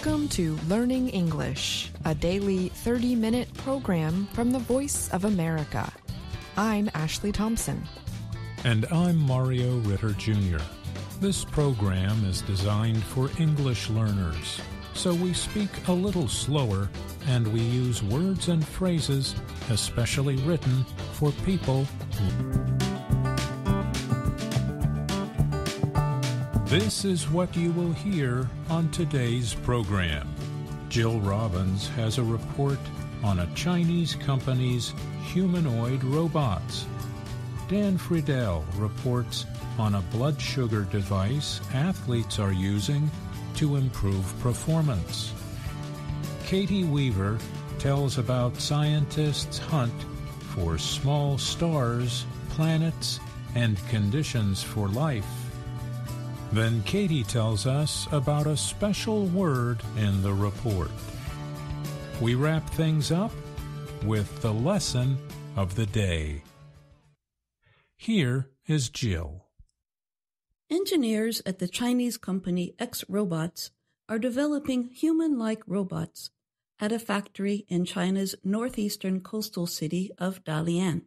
Welcome to Learning English, a daily 30-minute program from the Voice of America. I'm Ashley Thompson. And I'm Mario Ritter Jr. This program is designed for English learners, so we speak a little slower and we use words and phrases especially written for people This is what you will hear on today's program. Jill Robbins has a report on a Chinese company's humanoid robots. Dan Friedel reports on a blood sugar device athletes are using to improve performance. Katie Weaver tells about scientists' hunt for small stars, planets, and conditions for life. Then Katie tells us about a special word in the report. We wrap things up with the lesson of the day. Here is Jill. Engineers at the Chinese company X Robots are developing human-like robots at a factory in China's northeastern coastal city of Dalian.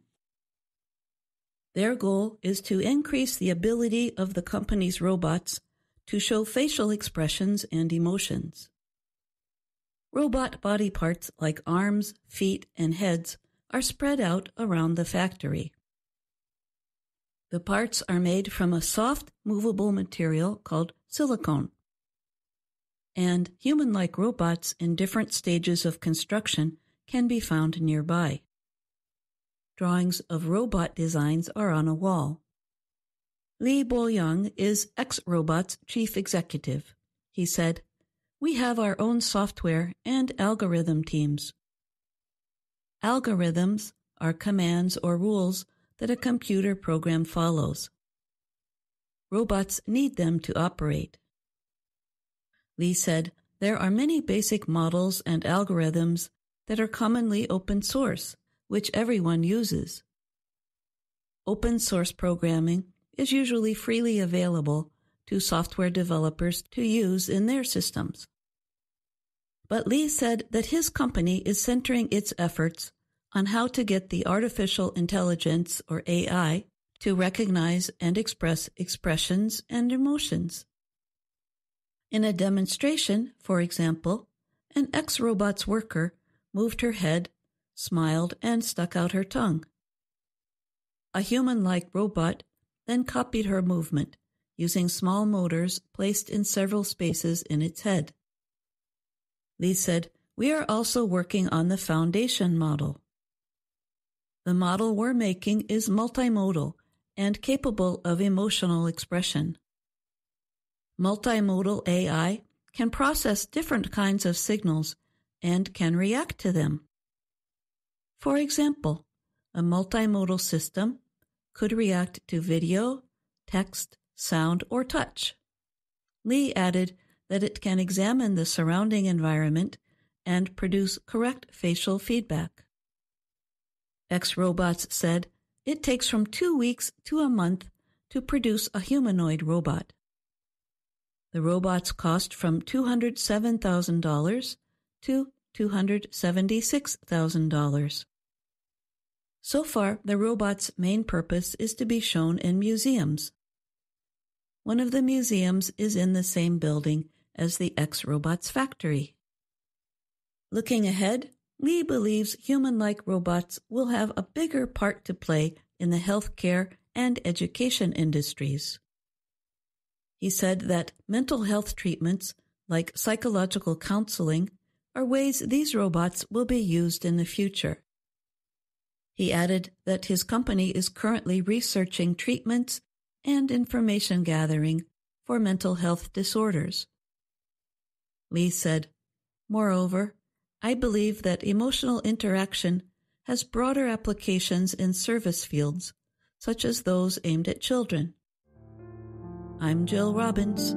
Their goal is to increase the ability of the company's robots to show facial expressions and emotions. Robot body parts like arms, feet, and heads are spread out around the factory. The parts are made from a soft, movable material called silicone. And human-like robots in different stages of construction can be found nearby. Drawings of robot designs are on a wall. Li Boyang is X Robot's chief executive. He said, "We have our own software and algorithm teams." Algorithms are commands or rules that a computer program follows. Robots need them to operate. Li said, "There are many basic models and algorithms that are commonly open source, which everyone uses. Open source programming is usually freely available to software developers to use in their systems." But Li said that his company is centering its efforts on how to get the artificial intelligence, or AI, to recognize and express expressions and emotions. In a demonstration, for example, an X-Robot's worker moved her head, smiled, and stuck out her tongue. A human-like robot then copied her movement, using small motors placed in several spaces in its head. Li said, "We are also working on the foundation model. The model we're making is multimodal and capable of emotional expression. Multimodal AI can process different kinds of signals and can react to them. For example, a multimodal system could react to video, text, sound, or touch." Li added that it can examine the surrounding environment and produce correct facial feedback. X Robots said it takes from 2 weeks to a month to produce a humanoid robot. The robots cost from $207,000 to $276,000. So far, the robot's main purpose is to be shown in museums. One of the museums is in the same building as the X Robots factory. Looking ahead, Li believes human-like robots will have a bigger part to play in the healthcare and education industries. He said that mental health treatments, like psychological counseling, are ways these robots will be used in the future. He added that his company is currently researching treatments and information gathering for mental health disorders. Li said, "Moreover, I believe that emotional interaction has broader applications in service fields, such as those aimed at children." I'm Jill Robbins.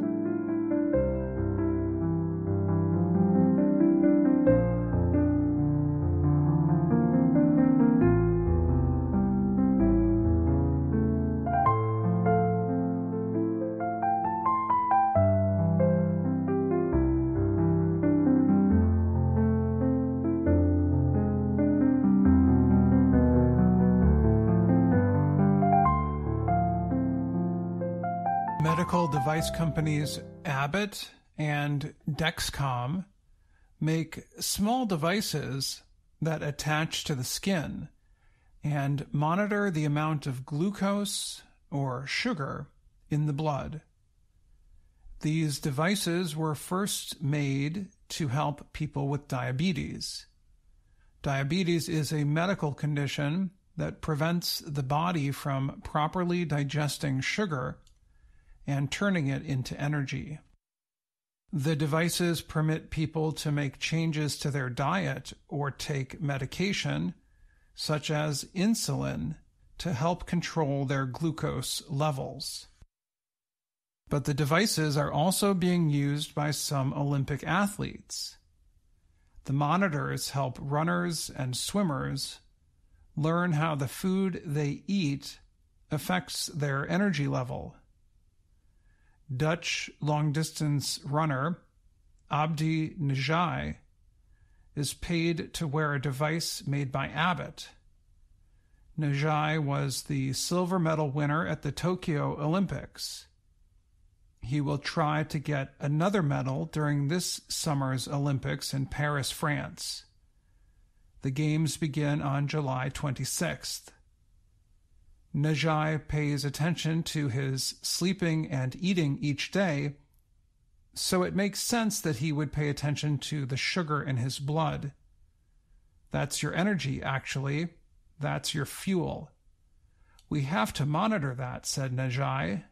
Medical device companies Abbott and Dexcom make small devices that attach to the skin and monitor the amount of glucose or sugar in the blood. These devices were first made to help people with diabetes. Diabetes is a medical condition that prevents the body from properly digesting sugar and turning it into energy. The devices permit people to make changes to their diet or take medication, such as insulin, to help control their glucose levels. But the devices are also being used by some Olympic athletes. The monitors help runners and swimmers learn how the food they eat affects their energy level. Dutch long-distance runner Abdi Najai is paid to wear a device made by Abbott. Najai was the silver medal winner at the Tokyo Olympics. He will try to get another medal during this summer's Olympics in Paris, France. The Games begin on July 26th. Najai pays attention to his sleeping and eating each day, so it makes sense that he would pay attention to the sugar in his blood. That's your energy, actually. That's your fuel. We have to monitor that, said Najai.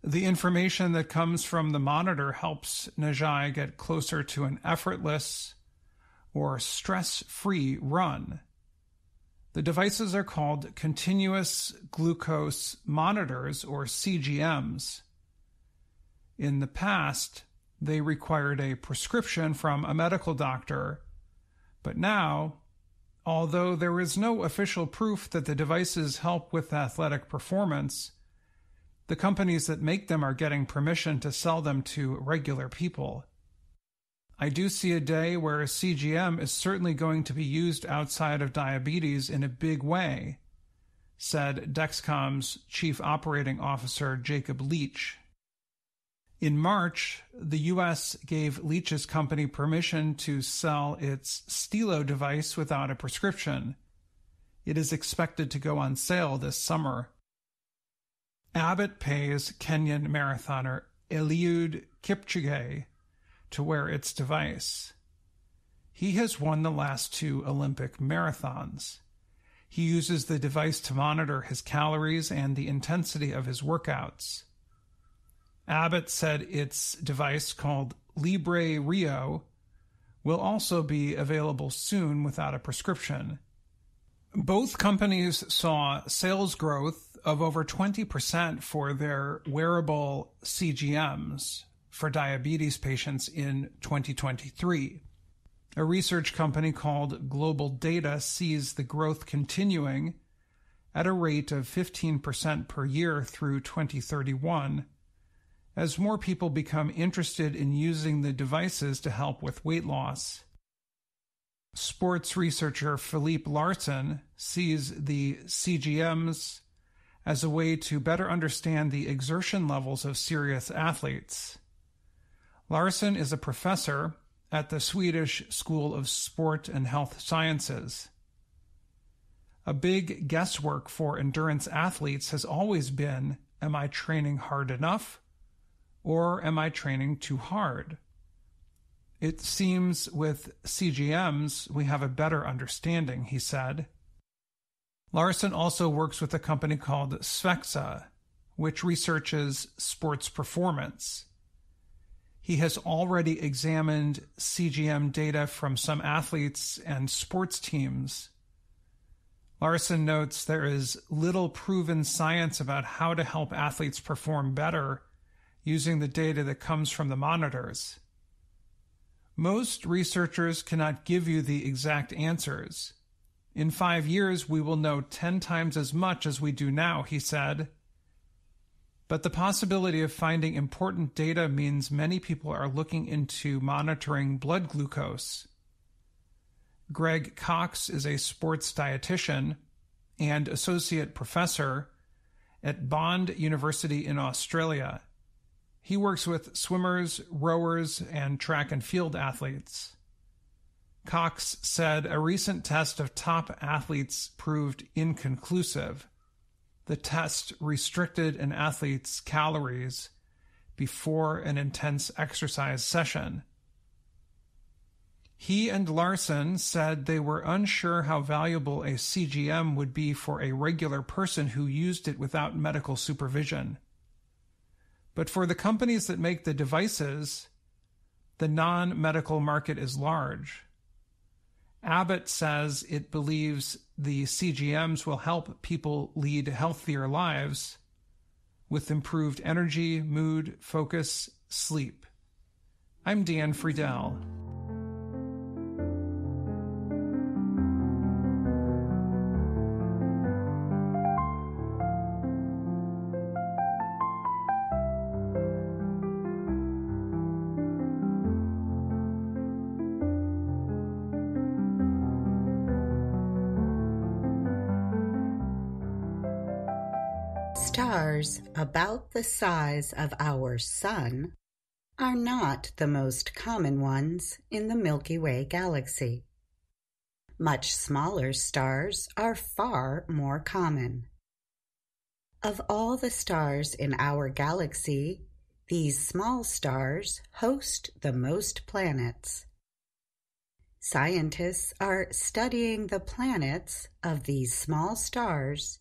The information that comes from the monitor helps Najai get closer to an effortless or stress-free run. The devices are called continuous glucose monitors, or CGMs. In the past, they required a prescription from a medical doctor, but now, although there is no official proof that the devices help with athletic performance, the companies that make them are getting permission to sell them to regular people. I do see a day where a CGM is certainly going to be used outside of diabetes in a big way, said Dexcom's Chief Operating Officer Jacob Leach. In March, the U.S. gave Leach's company permission to sell its Stelo device without a prescription. It is expected to go on sale this summer. Abbott pays Kenyan marathoner Eliud Kipchoge to wear its device. He has won the last 2 Olympic marathons. He uses the device to monitor his calories and the intensity of his workouts. Abbott said its device, called Libre Rio, will also be available soon without a prescription. Both companies saw sales growth of over 20% for their wearable CGMs for diabetes patients in 2023. A research company called Global Data sees the growth continuing at a rate of 15% per year through 2031 as more people become interested in using the devices to help with weight loss. Sports researcher Philippe Larson sees the CGMs as a way to better understand the exertion levels of serious athletes. Larson is a professor at the Swedish School of Sport and Health Sciences. A big guesswork for endurance athletes has always been, am I training hard enough, or am I training too hard? It seems with CGMs we have a better understanding, he said. Larson also works with a company called Sfexa, which researches sports performance. He has already examined CGM data from some athletes and sports teams. Larson notes there is little proven science about how to help athletes perform better using the data that comes from the monitors. Most researchers cannot give you the exact answers. In 5 years, we will know 10 times as much as we do now, he said. But the possibility of finding important data means many people are looking into monitoring blood glucose. Greg Cox is a sports dietitian and associate professor at Bond University in Australia. He works with swimmers, rowers, and track and field athletes. Cox said a recent test of top athletes proved inconclusive. The test restricted an athlete's calories before an intense exercise session. He and Larson said they were unsure how valuable a CGM would be for a regular person who used it without medical supervision. But for the companies that make the devices, the non-medical market is large. Abbott says it believes the CGMs will help people lead healthier lives with improved energy, mood, focus, sleep. I'm Dan Friedel. Stars about the size of our Sun are not the most common ones in the Milky Way galaxy. Much smaller stars are far more common. Of all the stars in our galaxy, these small stars host the most planets. Scientists are studying the planets of these small stars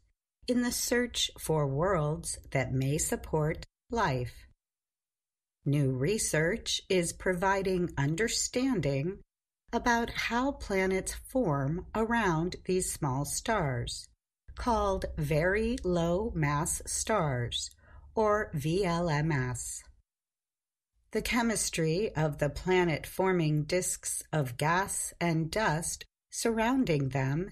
in the search for worlds that may support life. New research is providing understanding about how planets form around these small stars, called very low mass stars, or VLMS. The chemistry of the planet-forming disks of gas and dust surrounding them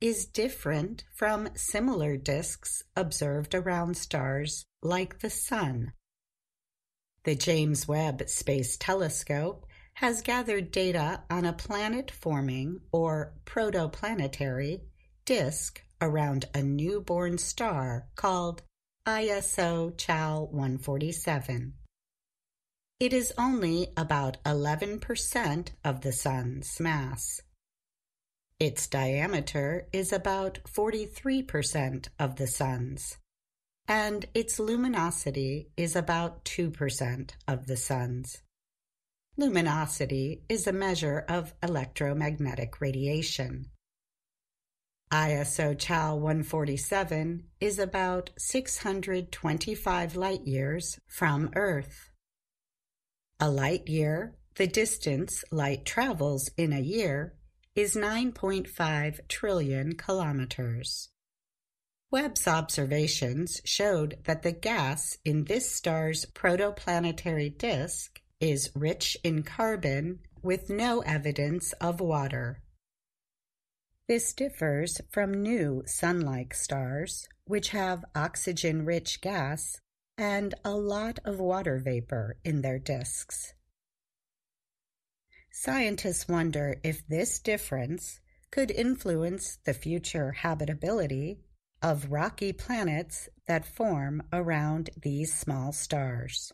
is different from similar disks observed around stars like the Sun. The James Webb Space Telescope has gathered data on a planet-forming or protoplanetary disk around a newborn star called ISO Chal 147. It is only about 11% of the Sun's mass. Its diameter is about 43% of the Sun's, and its luminosity is about 2% of the Sun's. Luminosity is a measure of electromagnetic radiation. ISO Chal 147 is about 625 light-years from Earth. A light-year, the distance light travels in a year, is 9.5 trillion kilometers. Webb's observations showed that the gas in this star's protoplanetary disk is rich in carbon with no evidence of water. This differs from new Sun-like stars, which have oxygen-rich gas and a lot of water vapor in their disks. Scientists wonder if this difference could influence the future habitability of rocky planets that form around these small stars.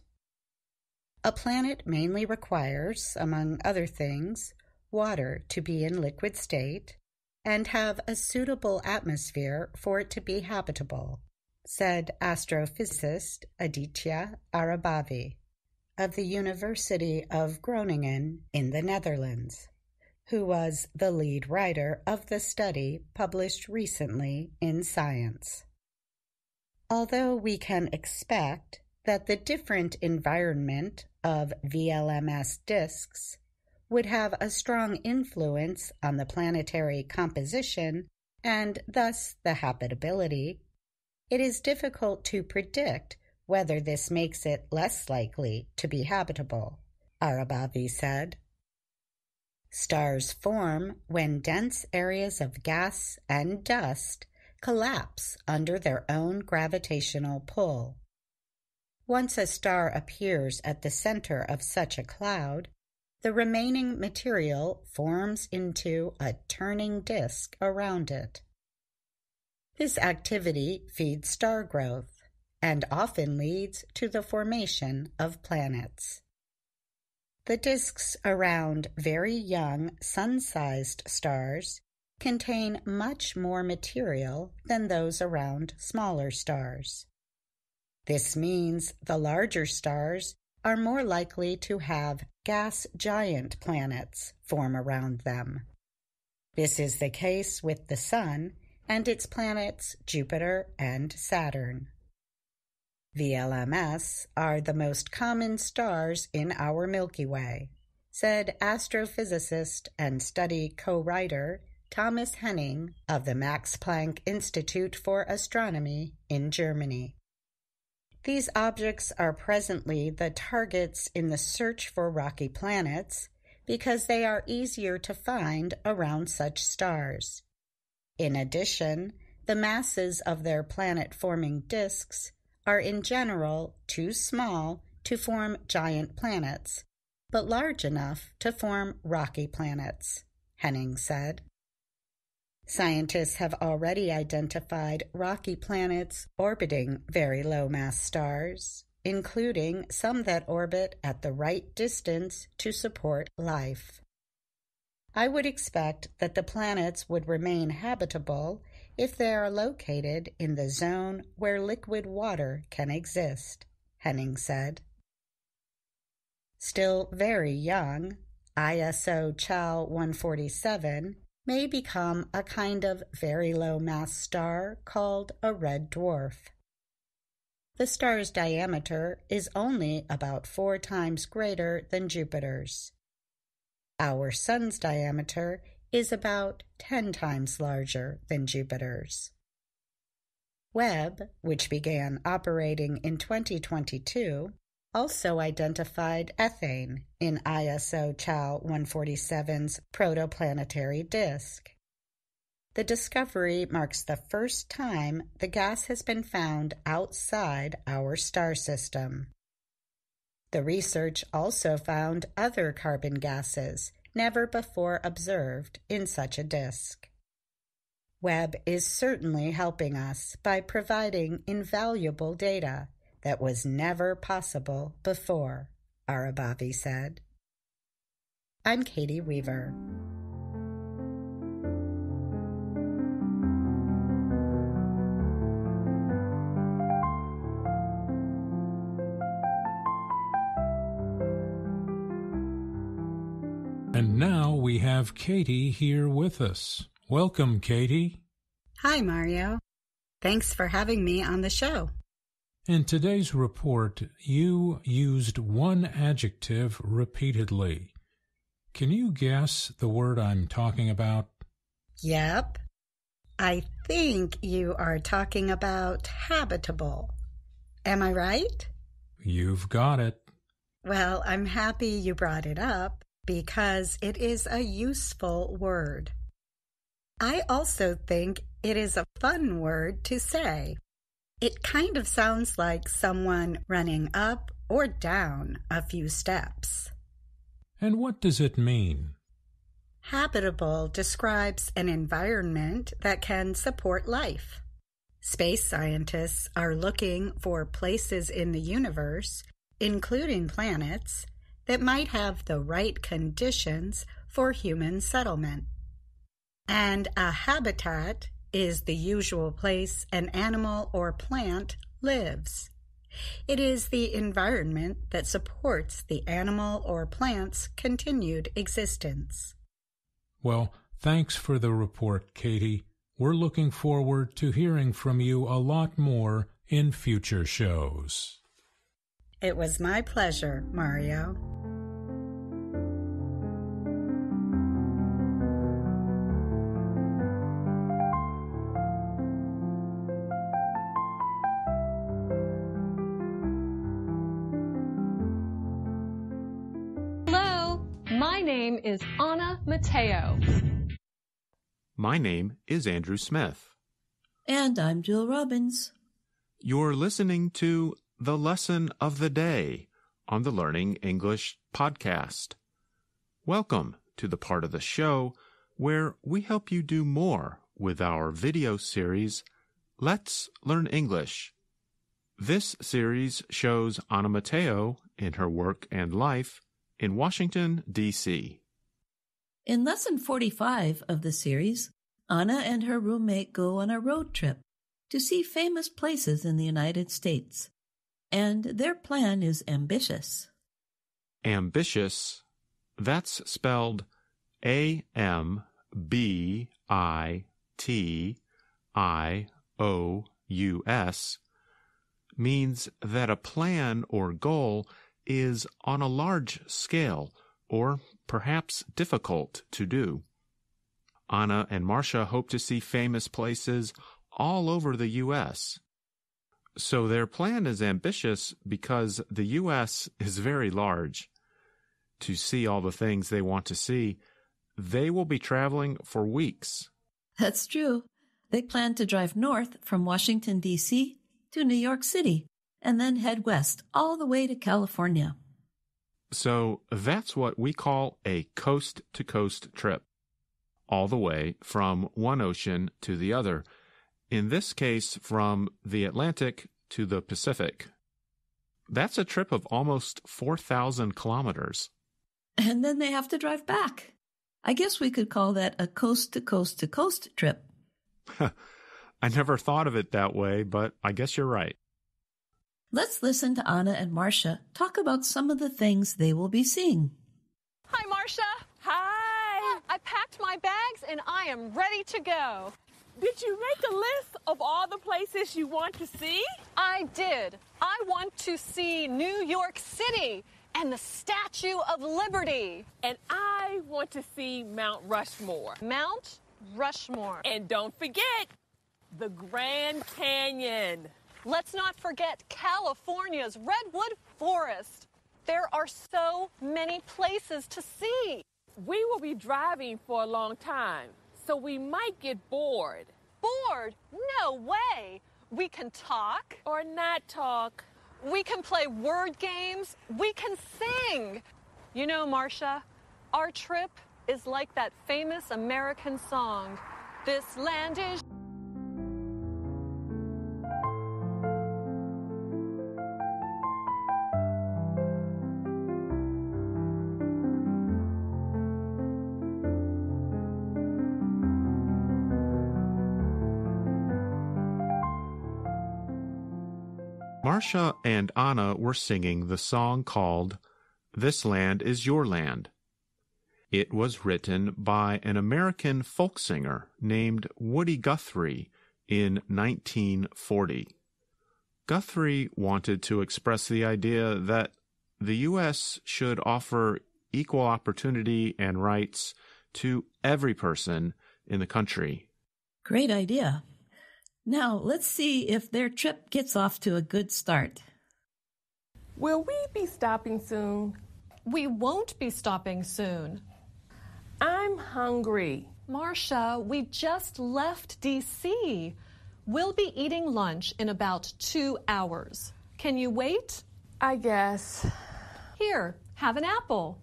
A planet mainly requires, among other things, water to be in liquid state and have a suitable atmosphere for it to be habitable, said astrophysicist Aditya Arabavi of the University of Groningen in the Netherlands, who was the lead writer of the study published recently in Science. Although we can expect that the different environment of VLMS disks would have a strong influence on the planetary composition and thus the habitability, it is difficult to predict whether this makes it less likely to be habitable, Arabavi said. Stars form when dense areas of gas and dust collapse under their own gravitational pull. Once a star appears at the center of such a cloud, the remaining material forms into a turning disk around it. This activity feeds star growth. and often leads to the formation of planets. The disks around very young sun-sized stars contain much more material than those around smaller stars. This means the larger stars are more likely to have gas giant planets form around them. This is the case with the Sun and its planets Jupiter and Saturn. VLMS are the most common stars in our Milky Way, said astrophysicist and study co-writer Thomas Henning of the Max Planck Institute for Astronomy in Germany. These objects are presently the targets in the search for rocky planets because they are easier to find around such stars. In addition, the masses of their planet-forming disks are in general too small to form giant planets, but large enough to form rocky planets, Henning said. Scientists have already identified rocky planets orbiting very low-mass stars, including some that orbit at the right distance to support life. I would expect that the planets would remain habitable if they are located in the zone where liquid water can exist, Henning said. Still very young, ISO Chal 147 may become a kind of very low-mass star called a red dwarf. The star's diameter is only about 4 times greater than Jupiter's. Our Sun's diameter is about 10 times larger than Jupiter's. Webb, which began operating in 2022, also identified ethane in ISO Chal 147's protoplanetary disk. The discovery marks the first time the gas has been found outside our star system. The research also found other carbon gases never before observed in such a disk. Webb is certainly helping us by providing invaluable data that was never possible before, Arabavi said. I'm Katie Weaver. And now we have Katie here with us. Welcome, Katie. Hi, Mario. Thanks for having me on the show. In today's report, you used one adjective repeatedly. Can you guess the word I'm talking about? Yep. I think you are talking about habitable. Am I right? You've got it. Well, I'm happy you brought it up because it is a useful word. I also think it is a fun word to say. It kind of sounds like someone running up or down a few steps. And what does it mean? Habitable describes an environment that can support life. Space scientists are looking for places in the universe, including planets, that might have the right conditions for human settlement. And a habitat is the usual place an animal or plant lives. It is the environment that supports the animal or plant's continued existence. Well, thanks for the report, Katie. We're looking forward to hearing from you a lot more in future shows. It was my pleasure, Mario. My name is Anna Mateo. My name is Andrew Smith. And I'm Jill Robbins. You're listening to The Lesson of the Day on the Learning English podcast. Welcome to the part of the show where we help you do more with our video series, Let's Learn English. This series shows Anna Mateo in her work and life in Washington, D.C. In Lesson 45 of the series, Anna and her roommate go on a road trip to see famous places in the United States. And their plan is ambitious. Ambitious, that's spelled A-M-B-I-T-I-O-U-S, means that a plan or goal is on a large scale or perhaps difficult to do. Anna and Marcia hope to see famous places all over the U.S. So their plan is ambitious because the U.S. is very large. To see all the things they want to see, they will be traveling for weeks. That's true. They plan to drive north from Washington, D.C. to New York City and then head west all the way to California. So that's what we call a coast-to-coast trip, all the way from one ocean to the other. In this case, from the Atlantic to the Pacific. That's a trip of almost 4,000 kilometers. And then they have to drive back. I guess we could call that a coast-to-coast-to-coast trip. I never thought of it that way, but I guess you're right. Let's listen to Anna and Marcia talk about some of the things they will be seeing. Hi, Marcia. Hi. I packed my bags and I am ready to go. Did you make a list of all the places you want to see? I did. I want to see New York City and the Statue of Liberty. And I want to see Mount Rushmore. Mount Rushmore. And don't forget the Grand Canyon. Let's not forget California's Redwood Forest. There are so many places to see. We will be driving for a long time, so we might get bored. Bored? No way. We can talk. Or not talk. We can play word games. We can sing. You know, Marcia, our trip is like that famous American song, "This land is..." Marcia and Anna were singing the song called "This Land Is Your Land." It was written by an American folk singer named Woody Guthrie in 1940. Guthrie wanted to express the idea that the U.S. should offer equal opportunity and rights to every person in the country. Great idea. Now, let's see if their trip gets off to a good start. Will we be stopping soon? We won't be stopping soon. I'm hungry. Marcia, we just left D.C. We'll be eating lunch in about 2 hours. Can you wait? I guess. Here, have an apple.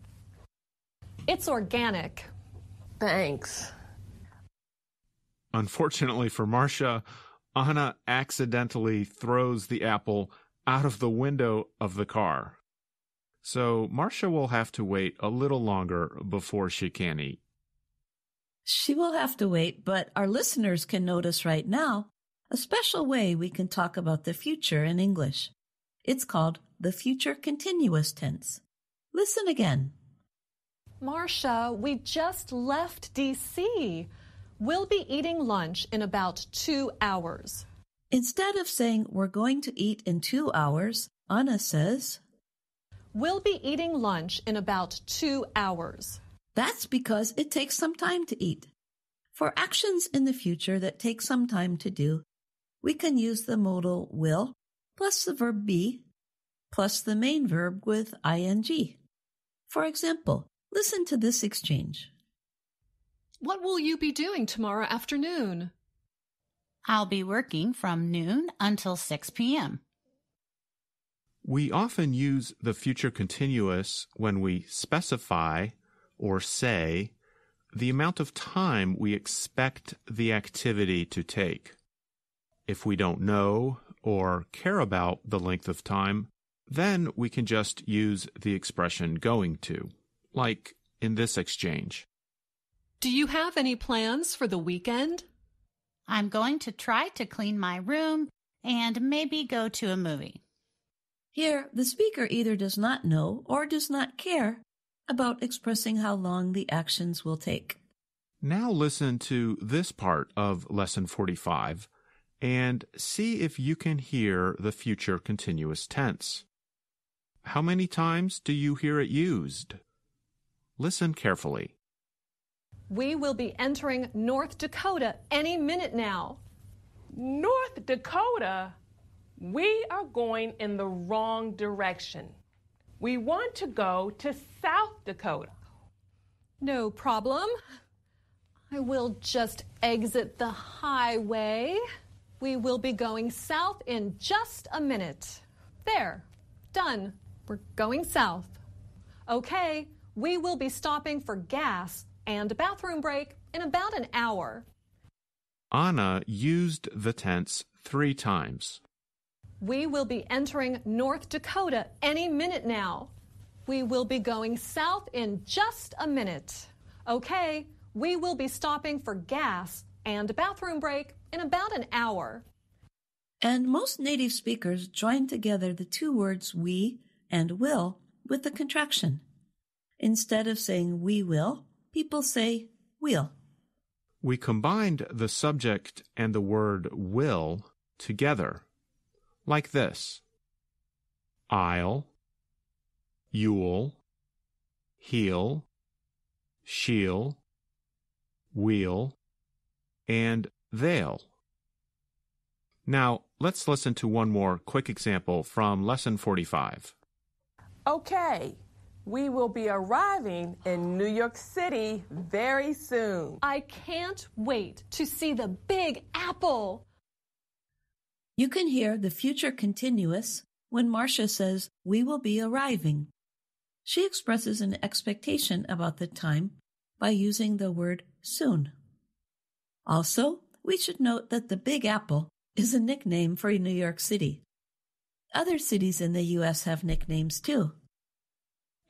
It's organic. Thanks. Unfortunately for Marcia, Anna accidentally throws the apple out of the window of the car. So Marcia will have to wait a little longer before she can eat. She will have to wait, but our listeners can notice right now a special way we can talk about the future in English. It's called the future continuous tense. Listen again. Marcia, we just left D.C. We'll be eating lunch in about 2 hours. Instead of saying we're going to eat in 2 hours, Anna says, We'll be eating lunch in about 2 hours. That's because it takes some time to eat. For actions in the future that take some time to do, we can use the modal will plus the verb be plus the main verb with ing. For example, listen to this exchange. What will you be doing tomorrow afternoon? I'll be working from noon until 6 p.m. We often use the future continuous when we specify or say the amount of time we expect the activity to take. If we don't know or care about the length of time, then we can just use the expression going to, like in this exchange. Do you have any plans for the weekend? I'm going to try to clean my room and maybe go to a movie. Here, the speaker either does not know or does not care about expressing how long the actions will take. Now listen to this part of Lesson 45 and see if you can hear the future continuous tense. How many times do you hear it used? Listen carefully. We will be entering North Dakota any minute now. North Dakota? We are going in the wrong direction. We want to go to South Dakota. No problem. I will just exit the highway. We will be going south in just a minute. There. Done. We're going south. Okay, we will be stopping for gas and a bathroom break in about an hour. Anna used the tense 3 times. We will be entering North Dakota any minute now. We will be going south in just a minute. Okay, we will be stopping for gas and a bathroom break in about an hour. And most native speakers join together the 2 words we and will with the contraction. Instead of saying we will, people say we'll. We combined the subject and the word will together, like this: I'll, you'll, he'll, she'll, we'll, and they'll. Now, let's listen to one more quick example from Lesson 45. Okay, we will be arriving in New York City very soon. I can't wait to see the Big Apple. You can hear the future continuous when Marcia says, we will be arriving. She expresses an expectation about the time by using the word soon. Also, we should note that the Big Apple is a nickname for New York City. Other cities in the U.S. have nicknames too.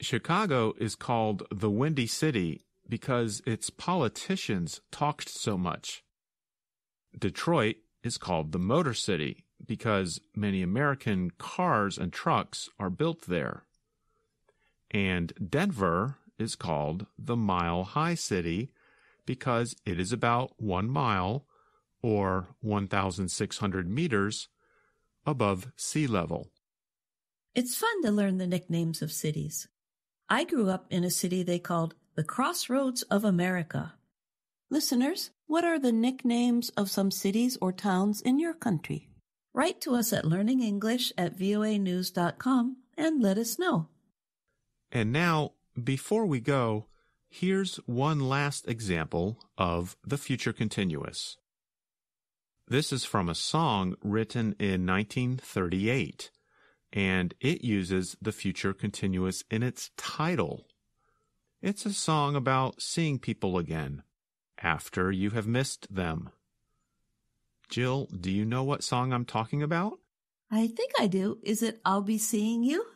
Chicago is called the Windy City because its politicians talked so much. Detroit is called the Motor City because many American cars and trucks are built there. And Denver is called the Mile High City because it is about 1 mile, or 1,600 meters, above sea level. It's fun to learn the nicknames of cities. I grew up in a city they called the Crossroads of America. Listeners, what are the nicknames of some cities or towns in your country? Write to us at learningenglish@voanews.com and let us know. And now, before we go, here's one last example of the future continuous. This is from a song written in 1938, and it uses the future continuous in its title. It's a song about seeing people again after you have missed them. Jill, do you know what song I'm talking about? I think I do. Is it I'll Be Seeing You?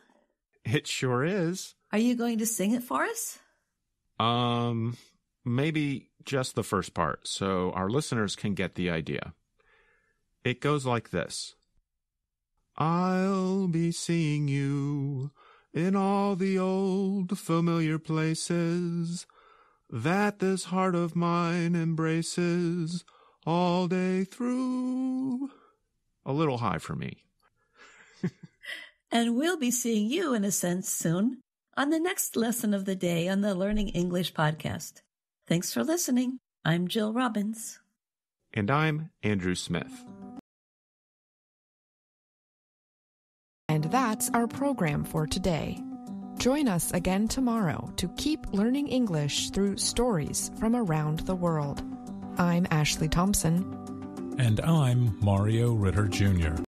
It sure is. Are you going to sing it for us? Maybe just the first part, so our listeners can get the idea. It goes like this. I'll be seeing you in all the old familiar places that this heart of mine embraces all day through. A little high for me. And we'll be seeing you, in a sense, soon on the next lesson of the day on the Learning English podcast. Thanks for listening. I'm Jill Robbins. And I'm Andrew Smith. And that's our program for today. Join us again tomorrow to keep learning English through stories from around the world. I'm Ashley Thompson. And I'm Mario Ritter Jr.